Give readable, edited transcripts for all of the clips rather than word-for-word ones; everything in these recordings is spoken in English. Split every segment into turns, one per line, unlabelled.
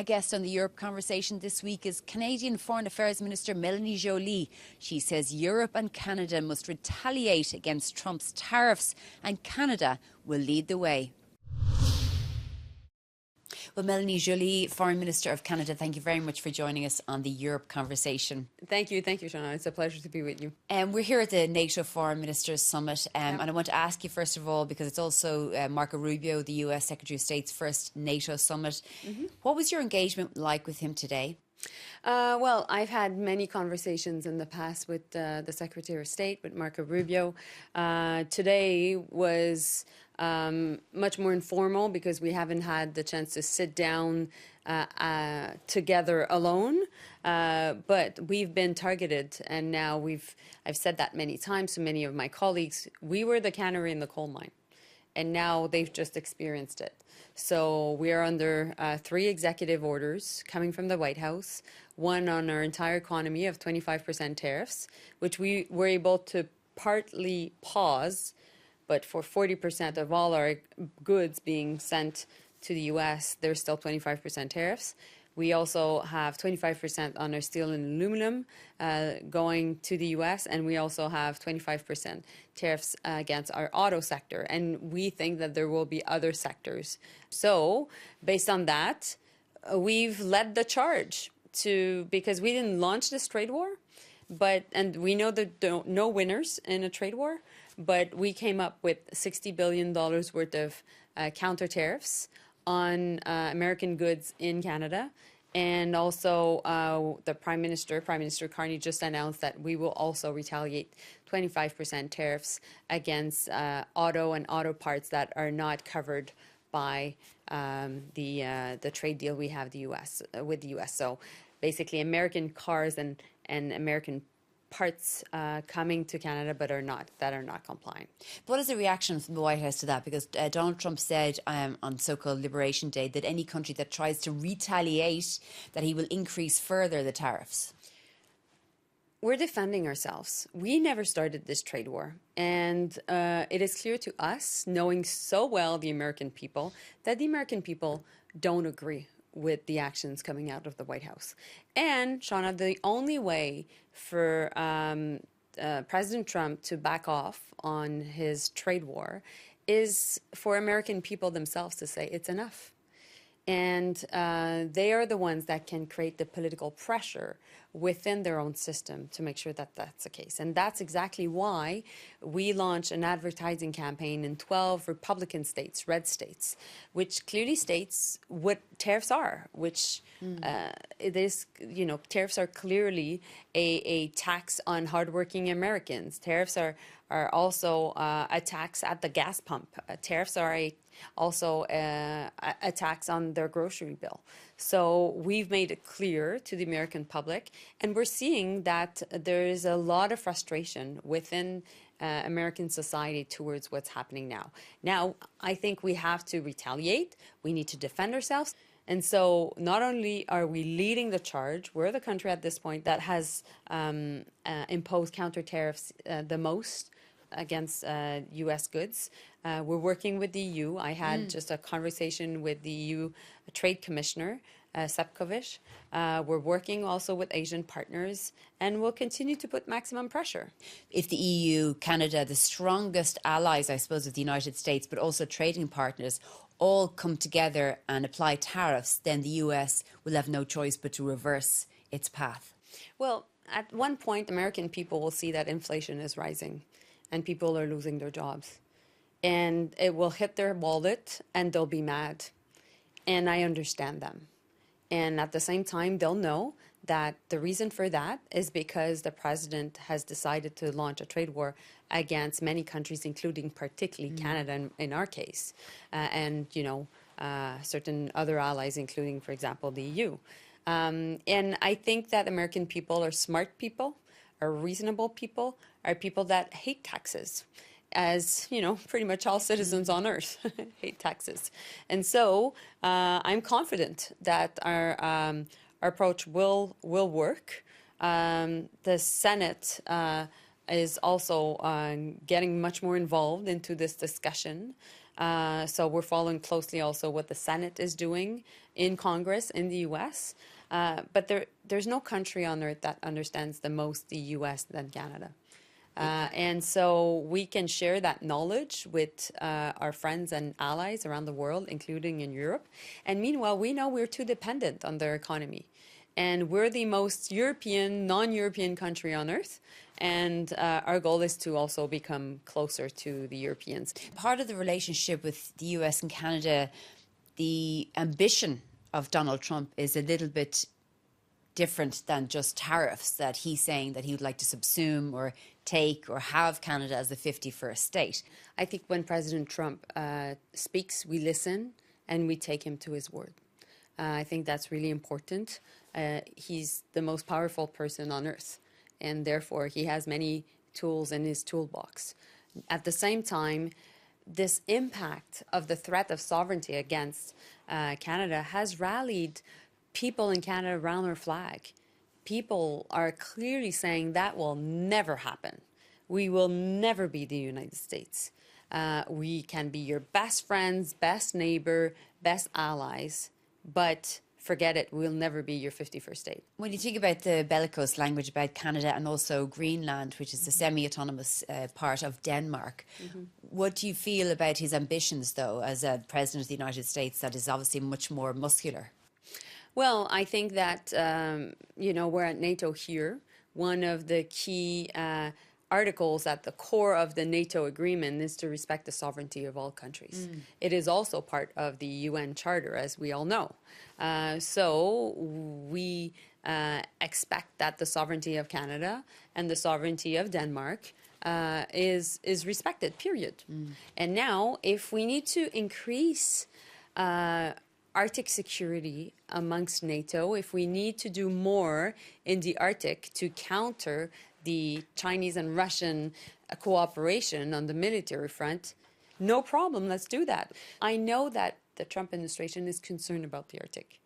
My guest on the Europe Conversation this week is Canadian Foreign Affairs Minister Mélanie Joly. She says Europe and Canada must retaliate against Trump's tariffs, and Canada will lead the way. Well, Mélanie Joly, Foreign Minister of Canada, thank you very much for joining us on the Europe Conversation.
Thank you, Shauna. It's a pleasure to be with you.
We're here at the NATO Foreign Ministers Summit, and I want to ask you first of all, because it's also Marco Rubio, the US Secretary of State's first NATO summit. What was your engagement like with him today?
Well, I've had many conversations in the past with the Secretary of State, with Marco Rubio. Today was much more informal because we haven't had the chance to sit down together alone. But we've been targeted, and now I've said that many times to many of my colleagues. We were the canary in the coal mine, and now they've just experienced it. So we are under 3 executive orders coming from the White House, one on our entire economy of 25% tariffs, which we were able to partly pause, but for 40% of all our goods being sent to the U.S., there's still 25% tariffs. We also have 25% on our steel and aluminum going to the U.S., and we also have 25% tariffs against our auto sector. And we think that there will be other sectors. So based on that, we've led the charge because we didn't launch this trade war, and we know that there are no winners in a trade war, but we came up with $60 billion worth of counter tariffs on American goods in Canada. And also the Prime Minister Carney, just announced that we will also retaliate 25% tariffs against auto and auto parts that are not covered by the trade deal we have with the U.S. So basically American cars and American parts coming to Canada but are not complying.
What is the reaction from the White House to that? Because Donald Trump said on so-called Liberation Day that any country that tries to retaliate, that he will increase further the tariffs.
We're defending ourselves. We never started this trade war. And it is clear to us, knowing so well the American people, that the American people don't agree with the actions coming out of the White House. And, Shauna, the only way for President Trump to back off on his trade war is for American people themselves to say it's enough. And they are the ones that can create the political pressure within their own system to make sure that that's the case. And that's exactly why we launched an advertising campaign in 12 Republican states, red states, which clearly states what tariffs are, which it is, tariffs are clearly a tax on hardworking Americans. Tariffs are also a tax at the gas pump. Tariffs are also a tax on their grocery bill. So we've made it clear to the American public, and we're seeing that there is a lot of frustration within American society towards what's happening now. Now, I think we have to retaliate. We need to defend ourselves. And so not only are we leading the charge, we're the country at this point that has imposed counter tariffs the most against U.S. goods. We're working with the EU. I had just a conversation with the EU Trade Commissioner, Sefcovic. We're working also with Asian partners, and we'll continue to put maximum pressure.
If the EU, Canada, the strongest allies, I suppose, of the United States, but also trading partners, all come together and apply tariffs, then the US will have no choice but to reverse its path.
Well, at one point, American people will see that inflation is rising and people are losing their jobs. And it will hit their wallet and they'll be mad. And I understand them. And at the same time, they'll know that the reason for that is because the president has decided to launch a trade war against many countries, including particularly Canada in our case, and, certain other allies, including, for example, the EU. And I think that American people are smart people, are reasonable people, are people that hate taxes. As, pretty much all citizens on earth hate taxes. And so I'm confident that our approach will work. The Senate is also getting much more involved into this discussion. So we're following closely also what the Senate is doing in Congress in the U.S. But there's no country on earth that understands the most the U.S. than Canada. And so we can share that knowledge with our friends and allies around the world, including in Europe. And meanwhile, we know we're too dependent on their economy. And we're the most European, non-European country on earth. And our goal is to also become closer to the Europeans.
Part of the relationship with the US and Canada, the ambition of Donald Trump is a little bit different than just tariffs, that he's saying that he would like to subsume or take or have Canada as the 51st state.
I think when President Trump speaks, we listen and we take him to his word. I think that's really important. He's the most powerful person on earth, and therefore he has many tools in his toolbox. At the same time, this impact of the threat of sovereignty against Canada has rallied people in Canada around our flag. People are clearly saying that will never happen. We will never be the United States. We can be your best friends, best neighbor, best allies, but forget it, we'll never be your 51st state.
When you think about the bellicose language about Canada and also Greenland, which is the semi-autonomous part of Denmark, what do you feel about his ambitions, though, as a president of the United States that is obviously much more muscular?
Well, I think that, we're at NATO here. One of the key articles at the core of the NATO agreement is to respect the sovereignty of all countries. It is also part of the UN Charter, as we all know. So we expect that the sovereignty of Canada and the sovereignty of Denmark is respected, period. And now, if we need to increase Arctic security amongst NATO, if we need to do more in the Arctic to counter the Chinese and Russian cooperation on the military front, no problem, let's do that. I know that the Trump administration is concerned about the Arctic,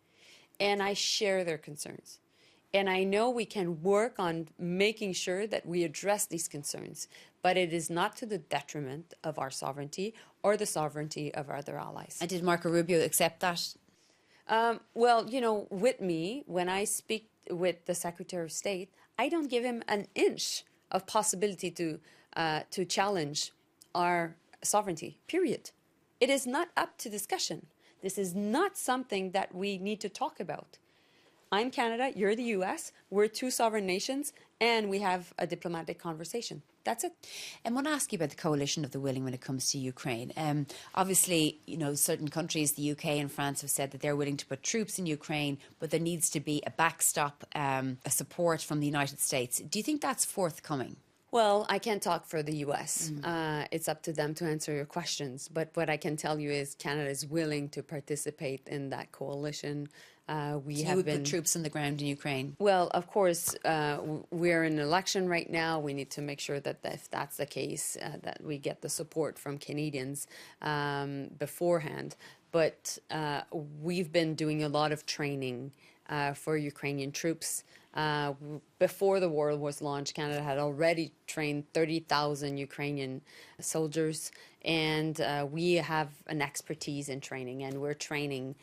and I share their concerns. And I know we can work on making sure that we address these concerns, but it is not to the detriment of our sovereignty or the sovereignty of our other allies.
And did Marco Rubio accept that?
Well, with me, when I speak with the Secretary of State, I don't give him an inch of possibility to challenge our sovereignty, period. It is not up to discussion. This is not something that we need to talk about. I'm Canada, you're the US, we're two sovereign nations, and we have a diplomatic conversation. That's it.
I want to ask you about the coalition of the willing when it comes to Ukraine. Obviously, certain countries, the UK and France, have said that they're willing to put troops in Ukraine, but there needs to be a backstop, a support from the United States. Do you think that's forthcoming?
Well, I can't talk for the U.S. It's up to them to answer your questions. But what I can tell you is Canada is willing to participate in that coalition.
You would put troops on the ground in Ukraine?
Well, of course, we're in an election right now. We need to make sure that if that's the case, that we get the support from Canadians beforehand. But we've been doing a lot of training for Ukrainian troops. Before the war was launched, Canada had already trained 30,000 Ukrainian soldiers, and we have an expertise in training, and we're training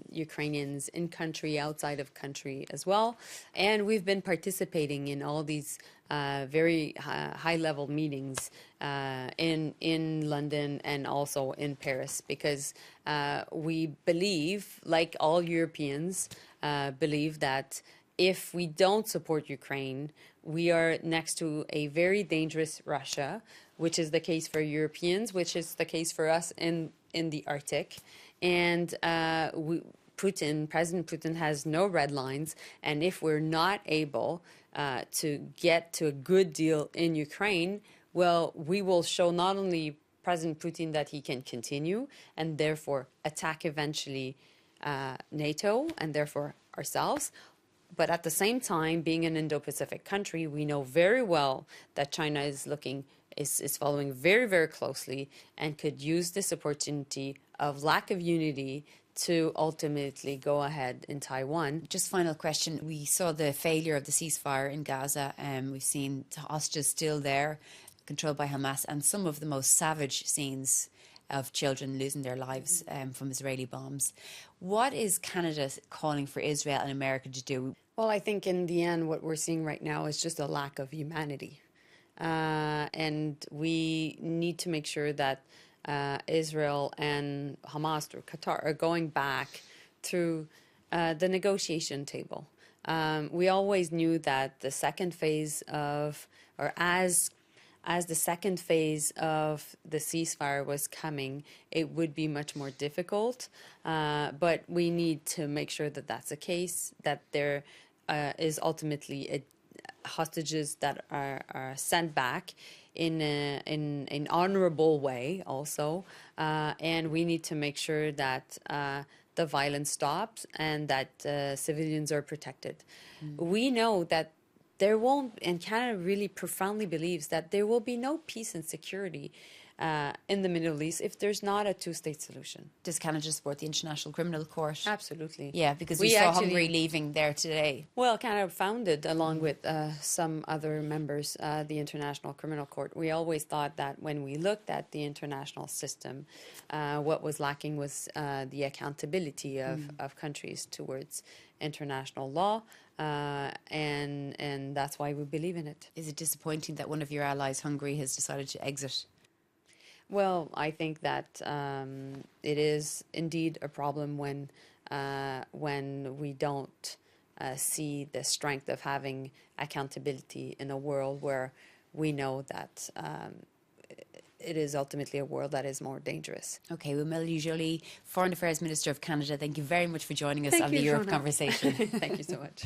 Ukrainians in country, outside of country as well. And we've been participating in all these very high-level meetings in London and also in Paris, because we believe, like all Europeans, believe that if we don't support Ukraine, we are next to a very dangerous Russia, which is the case for Europeans, which is the case for us in the Arctic. And President Putin has no red lines. And if we're not able to get to a good deal in Ukraine, well, we will show not only President Putin that he can continue and therefore attack eventually NATO and therefore ourselves, but at the same time, being an Indo-Pacific country, we know very well that China is following very, very closely and could use this opportunity of lack of unity to ultimately go ahead in Taiwan.
Just final question. We saw the failure of the ceasefire in Gaza. We've seen hostages still there, controlled by Hamas, and some of the most savage scenes of children losing their lives from Israeli bombs. What is Canada calling for Israel and America to do?
Well, I think in the end, what we're seeing right now is just a lack of humanity. And we need to make sure that Israel and Hamas or Qatar are going back through the negotiation table. We always knew that the second phase of, or as the second phase of the ceasefire was coming, it would be much more difficult. But we need to make sure that that's the case, that there is ultimately hostages that are sent back in an honorable way also. And we need to make sure that the violence stops and that civilians are protected. We know that there won't, and Canada really profoundly believes that there will be no peace and security in the Middle East if there's not a two-state solution.
Does Canada support the International Criminal Court?
Absolutely.
Yeah, because we saw Hungary leaving there today.
Well, Canada founded, along with some other members, the International Criminal Court. We always thought that when we looked at the international system, what was lacking was the accountability of countries towards international law, and that's why we believe in it.
Is it disappointing that one of your allies, Hungary, has decided to exit?
Well, I think that it is indeed a problem when we don't see the strength of having accountability in a world where we know that it is ultimately a world that is more dangerous.
Okay, well, Mélanie Joly, Foreign Affairs Minister of Canada, thank you very much for joining us on the Europe Conversation.
Thank you so much.